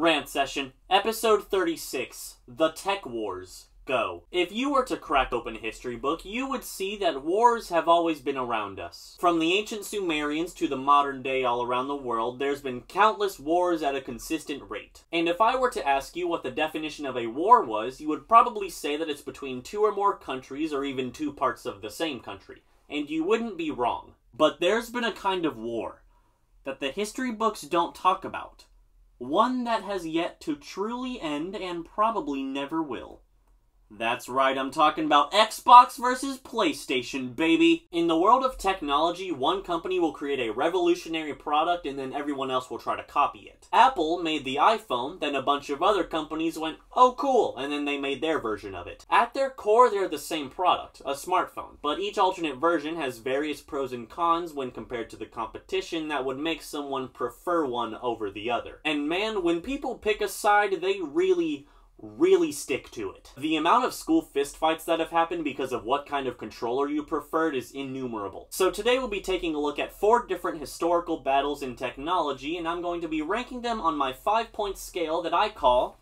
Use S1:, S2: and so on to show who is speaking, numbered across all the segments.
S1: Rant Session, Episode 36, The Tech Wars. Go. If you were to crack open a history book, you would see that wars have always been around us. From the ancient Sumerians to the modern day all around the world, there's been countless wars at a consistent rate. And if I were to ask you what the definition of a war was, you would probably say that it's between two or more countries or even two parts of the same country. And you wouldn't be wrong. But there's been a kind of war that the history books don't talk about. One that has yet to truly end and probably never will. That's right, I'm talking about Xbox versus PlayStation, baby! In the world of technology, one company will create a revolutionary product and then everyone else will try to copy it. Apple made the iPhone, then a bunch of other companies went, oh cool, and then they made their version of it. At their core, they're the same product, a smartphone, but each alternate version has various pros and cons when compared to the competition that would make someone prefer one over the other. And man, when people pick a side, they really stick to it. The amount of school fistfights that have happened because of what kind of controller you preferred is innumerable. So today we'll be taking a look at 4 different historical battles in technology, and I'm going to be ranking them on my 5-point scale that I call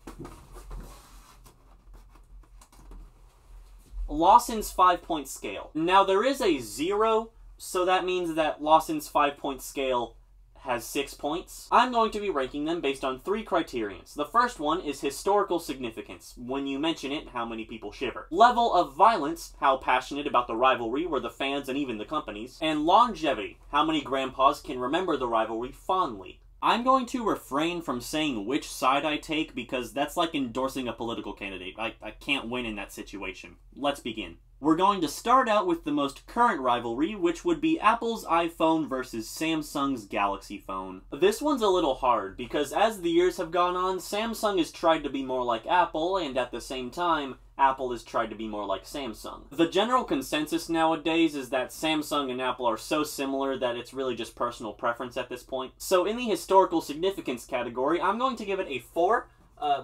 S1: Lawson's 5-point scale. Now there is a 0, so that means that Lawson's 5-point scale has 6 points. I'm going to be ranking them based on 3 criterions. The first one is historical significance. When you mention it, how many people shiver. Level of violence, how passionate about the rivalry were the fans and even the companies. And longevity, how many grandpas can remember the rivalry fondly. I'm going to refrain from saying which side I take because that's like endorsing a political candidate. I can't win in that situation. Let's begin. We're going to start out with the most current rivalry, which would be Apple's iPhone versus Samsung's Galaxy phone. This one's a little hard, because as the years have gone on, Samsung has tried to be more like Apple, and at the same time, Apple has tried to be more like Samsung. The general consensus nowadays is that Samsung and Apple are so similar that it's really just personal preference at this point. So in the historical significance category, I'm going to give it a 4,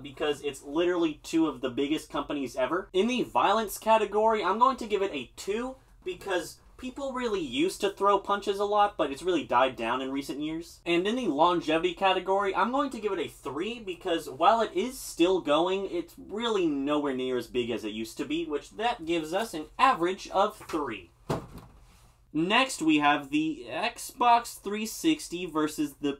S1: because it's literally 2 of the biggest companies ever. In the violence category, I'm going to give it a 2, because people really used to throw punches a lot, but it's really died down in recent years. And in the longevity category, I'm going to give it a 3, because while it is still going, it's really nowhere near as big as it used to be, which that gives us an average of 3. Next, we have the Xbox 360 versus the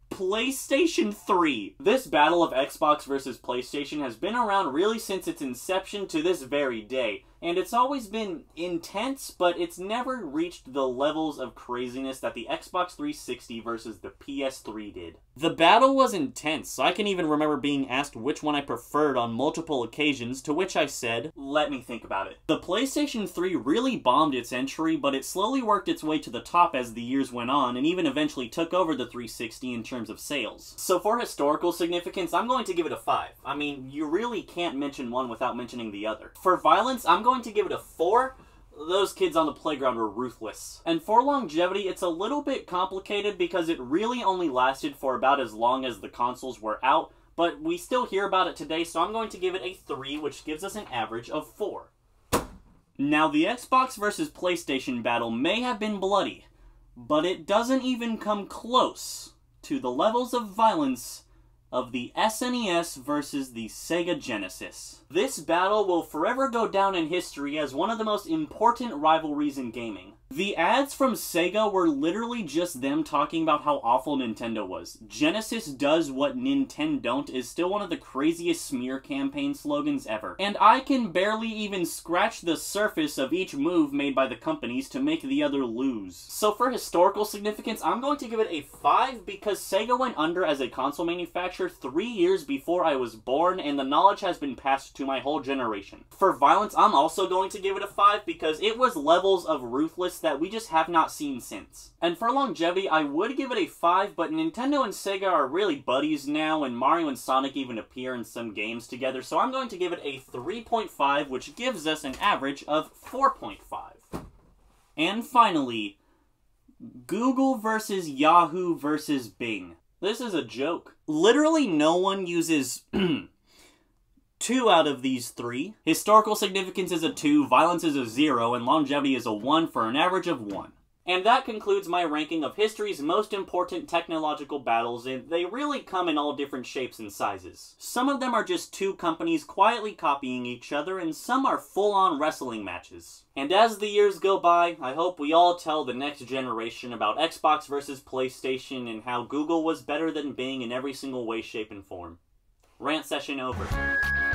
S1: PlayStation 3. This battle of Xbox versus PlayStation has been around really since its inception to this very day, and it's always been intense, but it's never reached the levels of craziness that the Xbox 360 versus the PS3 did. The battle was intense. I can even remember being asked which one I preferred on multiple occasions, to which I said, let me think about it. The PlayStation 3 really bombed its entry, but it slowly worked its way to the top as the years went on, and even eventually took over the 360 in terms of sales. So for historical significance, I'm going to give it a 5. I mean, you really can't mention one without mentioning the other. For violence, I'm going to give it a 4. Those kids on the playground were ruthless. And for longevity, it's a little bit complicated because it really only lasted for about as long as the consoles were out, but we still hear about it today, so I'm going to give it a 3, which gives us an average of 4. Now, the Xbox versus PlayStation battle may have been bloody, but it doesn't even come close to the levels of violence of the SNES versus the Sega Genesis. This battle will forever go down in history as one of the most important rivalries in gaming. The ads from Sega were literally just them talking about how awful Nintendo was. Genesis does what Nintendo don't is still one of the craziest smear campaign slogans ever. And I can barely even scratch the surface of each move made by the companies to make the other lose. So for historical significance, I'm going to give it a 5 because Sega went under as a console manufacturer 3 years before I was born, and the knowledge has been passed to my whole generation. For violence, I'm also going to give it a 5 because it was levels of ruthless that we just have not seen since. And for longevity, I would give it a 5, but Nintendo and Sega are really buddies now, and Mario and Sonic even appear in some games together, so I'm going to give it a 3.5, which gives us an average of 4.5. And finally, Google versus Yahoo versus Bing. This is a joke. Literally no one uses 2 out of these 3. Historical significance is a 2, violence is a 0, and longevity is a 1 for an average of 1. And that concludes my ranking of history's most important technological battles, and they really come in all different shapes and sizes. Some of them are just two companies quietly copying each other, and some are full-on wrestling matches. And as the years go by, I hope we all tell the next generation about Xbox versus PlayStation and how Google was better than Bing in every single way, shape, and form. Rant session over.